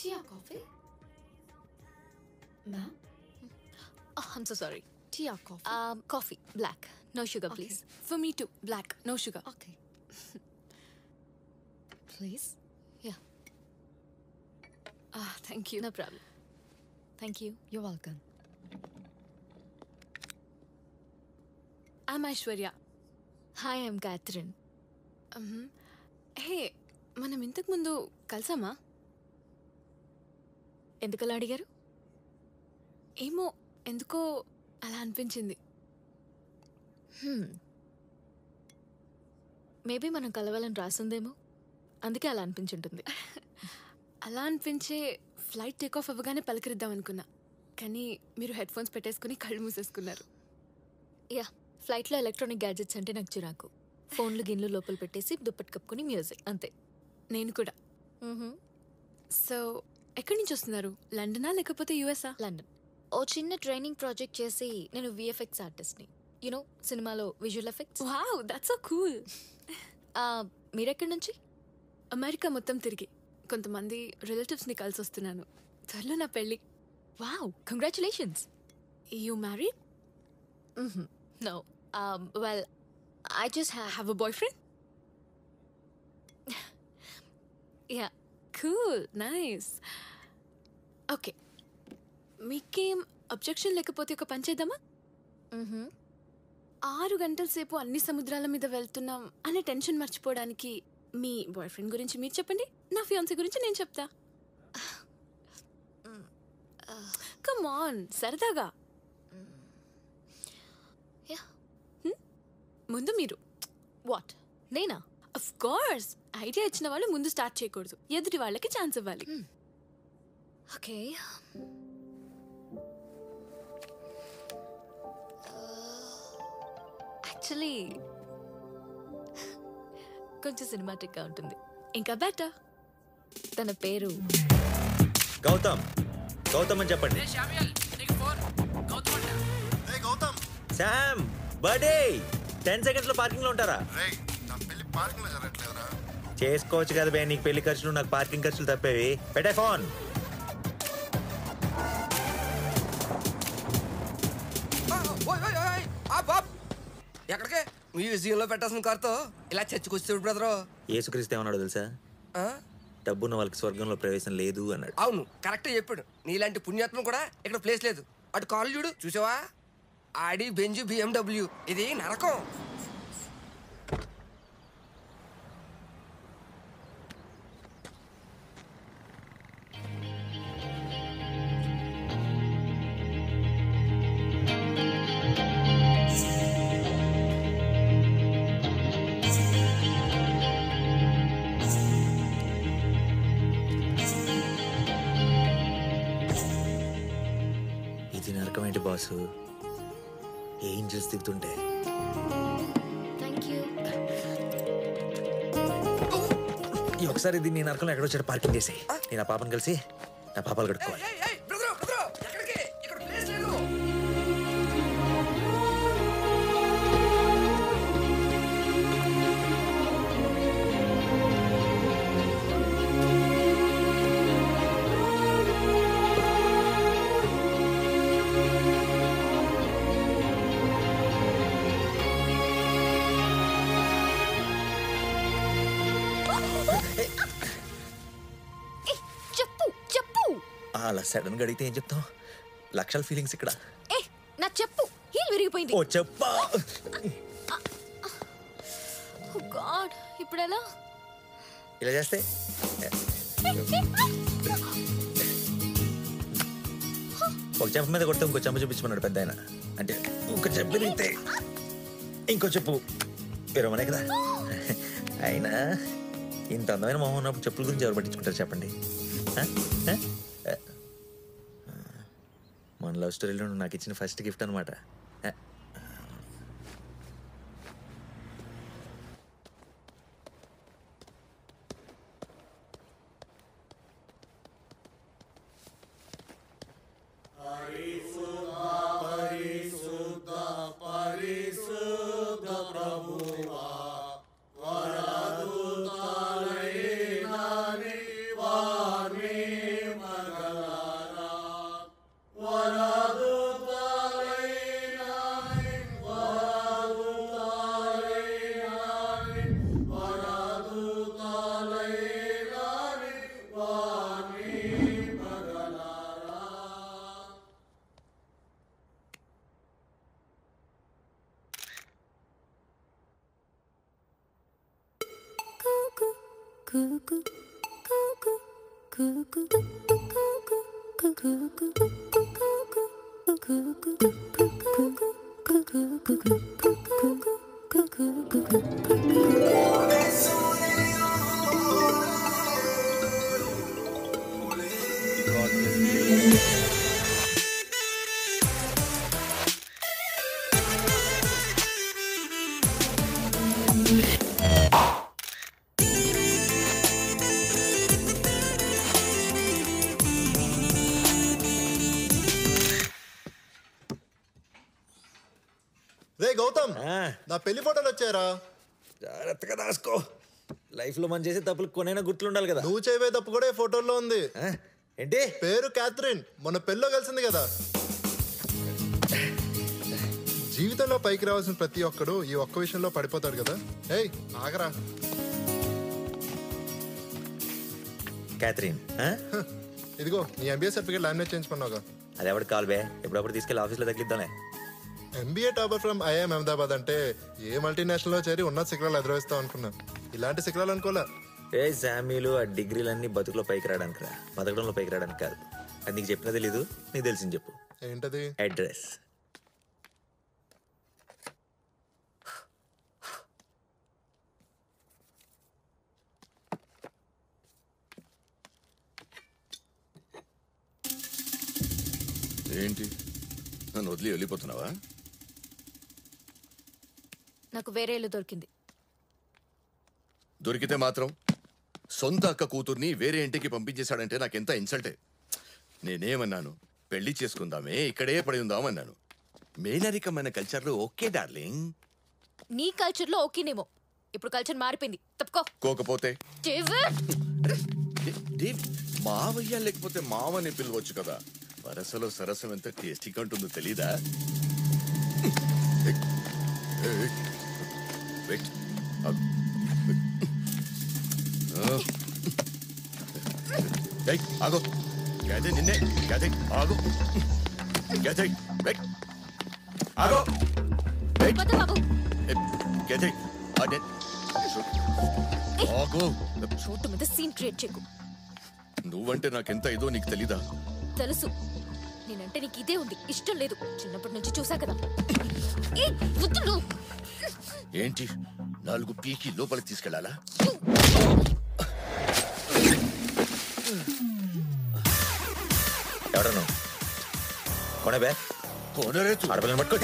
Tea or coffee? Ma'am? Oh, I'm so sorry. Tea or coffee? Coffee, black. No sugar, Okay. please. For me too, black. No sugar. Okay. Please? Yeah. Thank you. No problem. Thank you. You're welcome. I'm Aishwarya. Hi, I'm Catherine. హే మనం ఇంతకు ముందు కలిసామా? ఎందుకలా అడిగారు? ఏమో ఎందుకో అలా అనిపించింది. Maybe మనం కలవాలని రాసిందేమో, అందుకే అలా అనిపించుంటుంది. అలా అనిపించే ఫ్లైట్ టేక్ ఆఫ్ అవ్వగానే పలకరిద్దాం అనుకున్నా, కానీ మీరు హెడ్ ఫోన్స్ పెట్టేసుకుని కళ్ళు మూసేసుకున్నారు. యా, ఫ్లైట్లో ఎలక్ట్రానిక్ గ్యాడ్జెట్స్ అంటే నాకు చిరాకు. ఫోన్లు గిన్లు లోపల పెట్టేసి దుప్పటి కప్పుకొని మ్యూజిక్ అంతే. నేను కూడా. సో ఎక్కడి నుంచి వస్తున్నారు? లండనా లేకపోతే యుఎస్ఆ? లండన్. ఓ చిన్న ట్రైనింగ్ ప్రాజెక్ట్ చేసి నేను విఎఫ్ఎక్స్ ఆర్టిస్ట్ని. యునో సినిమాలో visual effects. Wow, that's so cool. మీరెక్కడి నుంచి? అమెరికా మొత్తం తిరిగి కొంతమంది రిలేటివ్స్ని కలిసి వస్తున్నాను. త్వరలో నా పెళ్ళి. Wow, congratulations. You married? No. Well, I just have a boyfriend? Yeah. Cool, nice. Okay. మీకేం అబ్జెక్షన్ లేకపోతే ఒక పని చేద్దామా? 6 గంటల సేపు అన్ని సముద్రాల మీద వెళ్తున్నాం అనే టెన్షన్ మర్చిపోవడానికి మీ బాయ్ ఫ్రెండ్ గురించి మీరు చెప్పండి, నా ఫియాన్సీ గురించి నేను చెప్తా. కమ్ ఆన్, సరదాగా. ముందు మీరు. వాట్? నేనా? Of course. ఐడియా ఇచ్చిన వాళ్ళు ముందు స్టార్ట్ చేయకూడదు, ఎదుటి వాళ్ళకి ఛాన్స్ ఇవ్వాలి. ఓకే. యాక్చువల్లీ కొంచెం సినిమాటిక్గా ఉంటుంది. ఇంకా బెటర్. తన పేరు గౌతమ్. గౌతమ్ అని చెప్పండి. శామ్ బర్త్డే 10 seconds లో పార్కింగ్ లో ఉంటారా? చేసుకోవచ్చు కదా బే, నీకు పెళ్లి ఖర్చులు నాకు పార్కింగ్ ఖర్చులు తప్పేవి. పెట్టే ఫోన్. ఎక్కడికే? మ్యూజియంలో పెట్టాల్సిన కార్తో ఇలా చర్చకొచ్చాడు బ్రదరు. యేసుక్రీస్తు ఏమన్నాడు తెలుసా? డబ్బున్న వాళ్ళకి స్వర్గంలో ప్రవేశం లేదు అన్నాడు. అవును, కరెక్టే చెప్పాడు. నీలాంటి పుణ్యాత్మ కూడా ఇక్కడ ప్లేస్ లేదు. అటు కాళ్ళు చూడు, చూసావా? Audi Benz BMW. ఇది నరకం. ఇది నరకం ఏంటి బాసు? ఏంజల్స్ దిగుతుంటే. Thank you. ఈ ఒకసారి దీన్ని నేను నరకంలో ఎక్కడో వచ్చాడు పార్కింగ్ చేసి నేను ఆ పాపను కలిసి నా పాపాలు కడుక్కోవాలి. ఎక్కడికి? ఇక్కడ ప్లేస్ లేదు. అలా సడన్ గా అడిగితే ఏం చెప్తాం? లక్షల ఫీలింగ్స్ ఇక్కడ. నా చెప్పు హీల్ విరిగిపోయింది. ఓ చెప్పా. ఓ గాడ్, ఇప్పుడు ఎలా? ఇలా చేస్తే ఒక చెప్పు మీద కొడితే ఇంకో చెప్పు చూపించమన్నాడు పెద్ద ఆయన. అంటే ఒక చెప్పు తింటే ఇంకో చెప్పు విరమనే కదా. అయినా ఇంత అందమైన మొహం ఉన్నప్పుడు చెప్పుల గురించి ఎవరు పట్టించుకుంటారు చెప్పండి? మన లవ్ స్టోరీలో నాకు ఇచ్చిన ఫస్ట్ గిఫ్ట్ అనమాట. రే గౌతమ్, నా పెళ్లి ఫోటోలు వచ్చారా? జాగ్రత్తగా దాసుకో. లైఫ్ లో మనం చేసే తప్పులు కొనైనా గుర్తుండాలి కదా. నువ్వు చేయవే తప్పు కూడా ఈ ఫోటోల్లో ఉంది. ఏంటి పేరు క్యాథరిన్, మన పెళ్ళిలో కలిసింది కదా. జీవితంలో పైకి రావాల్సిన ప్రతి ఒక్కడు ఈ ఒక్క విషయంలో పడిపోతాడు కదా. ఏయ్ ఆగరా. క్యాథరిన్, ఇదిగో నీ ఎంబీఏ సర్టిఫికేట్ లామినేట్ చేయించుకున్నావుగా. అది ఎవరికి కాల్ బే, ఎప్పుడప్పుడు తీసుకెళ్ళి ఆఫీస్లో తగిలిద్దాంలే. MBA topper from IIM Ahmedabad అంటే ఏ మల్టీనేషనల్ లో చేరి ఉన్న శిఖరాలు ఎదురవేస్తావు అనుకున్నా. ఇలాంటి శిఖరాలు అనుకోలే. ఏ శామ్యులు, ఆ డిగ్రీలన్నీ బతుకులో పైకి రావడానికి రా, బతకడంలో పైకి రావడానికి కాదు. అది నీకు చెప్పినా తెలీదు, నీకు తెలిసింది చెప్పు. ఏంటది? అడ్రస్. ఏంటి, నన్ను వదిలి వెళ్ళిపోతున్నావా? నాకు వేరే ఇల్లు దొరికింది. దొరికితే మాత్రం సొంత అక్క కూతుర్ని వేరే ఇంటికి పంపించేశాడంటే నాకెంత ఇన్సల్టే. నేనేమన్నాను, పెళ్లి చేసుకుందామే, ఇక్కడే పడి ఉందామన్నాను. మేనరికమైన కల్చర్లో ఓకే డార్లింగ్. నీ కల్చర్లో ఓకేనేమో, ఇప్పుడు కల్చర్ మారిపోయింది. తప్పుకో. కోకపోతే డేవిడ్, మావయ్య లేకపోతే మావని పిలవచ్చు కదా. వరసలో సరసం ఎంత టేస్టీగా ఉంటుందో తెలీదా? ఆగో గదే, నిన్నే గదే. ఆగో గదే, ఆగో బాబు. గదే. ఆగో, చోటు మీద సీన్ క్రియేట్ చేయకు. నువ్వంటే నాకెంత ఇదో నీకు తెలీదా? తెలుసు, నేనంటే నీకు ఇదే ఉంది, ఇష్టం లేదు. చిన్నప్పటి నుంచి చూసా కదా. ఏ వద్దు. ఏంటి, 4 పీకి లోపలికి తీసుకెళ్లాలా? ఎవడను కొనబే, కొనరేతు ఆడపిల్లని పట్టుకో.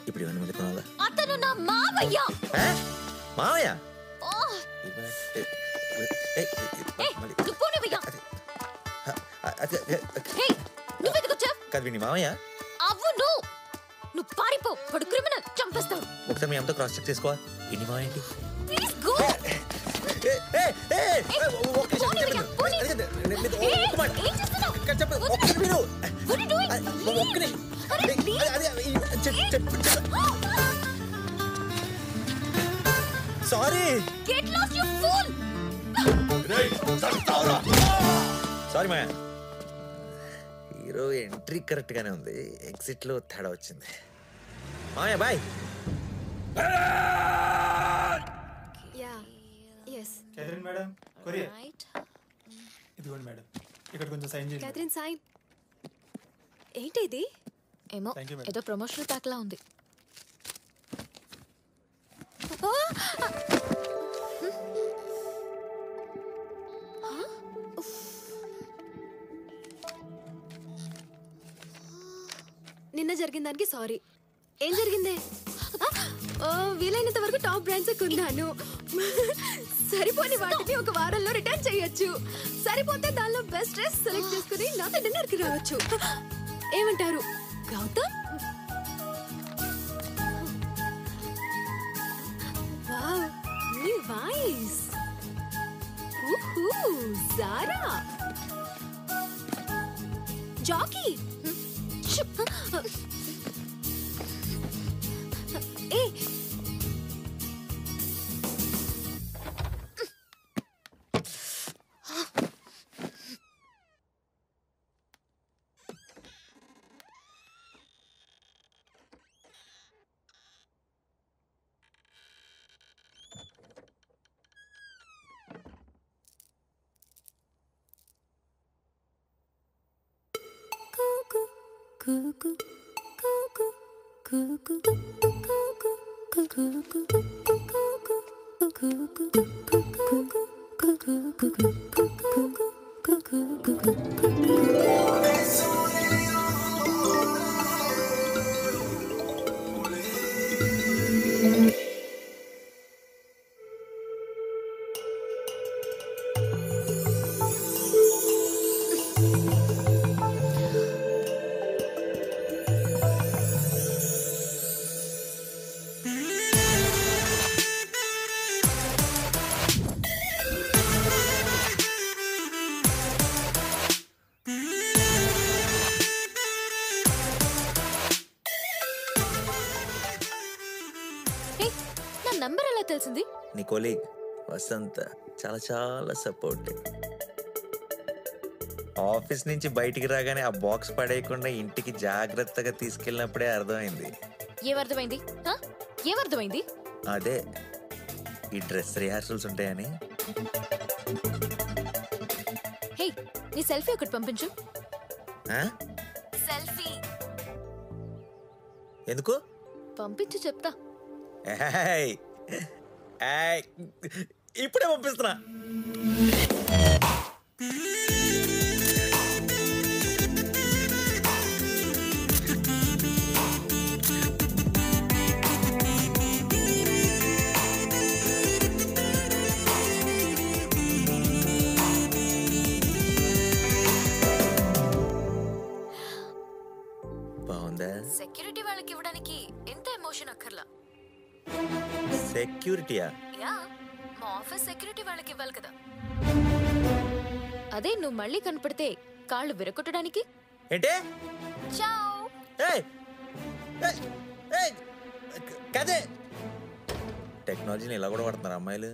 ఇప్పుడు ఇవన్నీ ముందు కొనాలా? అతను నా మావయ్య. మావయ్య? కాదు నీ మావయ్య? అవును, నువ్వు పారిపో, వాడు క్రిమినల్, చంపేస్తాడు. ఒకసారి మీ అమ్మతో క్రాస్ చెక్ చేసుకోవా? ఇన్ని మావయ్య ఏంటి? Please go. Sorry. Get lost, you fool. Sorry Maya. Hero entry correct గానే ఉంది, ఎగ్జిట్ లో తేడా వచ్చింది. Maya bye. Catherine madam, courier ఇదిగోండి మేడం, ఇక్కడ కొంచెం సైన్ చేయండి. Catherine sign. ఏంటి ఇది? ఏమో, ఏదో ప్రమోషనల్ ప్యాక్ లా ఉంది. నిన్న జరిగిన దానికి సారీ. ఏం జరిగిందే? వీలైనంత వరకు టాప్ బ్రాండ్స్ కొన్నాను. సరిపోని వాటిని ఒక వారంలో రిటర్న్ చేయొచ్చు. సరిపోతే దానిలో బెస్ట్ డ్రెస్ సెలెక్ట్ చేసుకుని నాతో డిన్నర్ కి రావచ్చు. ఏమంటారు గౌతమ్? వావ్, నీ వాయిస్. Zara, Jackie. నంబర్ ఎలా తెలిసింది? నీ కొలీగ్ వసంత చాలా చాలా సపోర్టివ్. ఆఫీస్ నుంచి బయటికి రాగానే ఆ బాక్స్ పడేయకుండా ఇంటికి జాగ్రత్తగా తీసుకెళ్ళినప్పుడే అర్థమైంది. ఏమర్థమైంది? ఏమర్థమైంది? అదే ఈ డ్రెస్ రిహార్సల్స్ ఉంటాయని. హే, నీ సెల్ఫీ ఒకటి పంపించు. సెల్ఫీ ఎందుకు పంపించు చెప్తా. ఇప్పుడే పంపిస్తున్నా. బాగుందా? సెక్యూరిటీ వాళ్ళకి ఇవ్వడానికి ఎంత ఎమోషన్ అక్కర్లా. సెక్యూరిటీయా? యా, మా ఆఫీస్ సెక్యూరిటీ వాళ్ళకి ఇవ్వాలి కదా. అదే నువ్వు మళ్ళీ కనపడితే కాళ్ళు విరగొట్టడానికి. ఏంటే? చావ్. కదే టెక్నాలజీని ఇలా కూడా వాడుతున్నారు అమ్మాయిలు.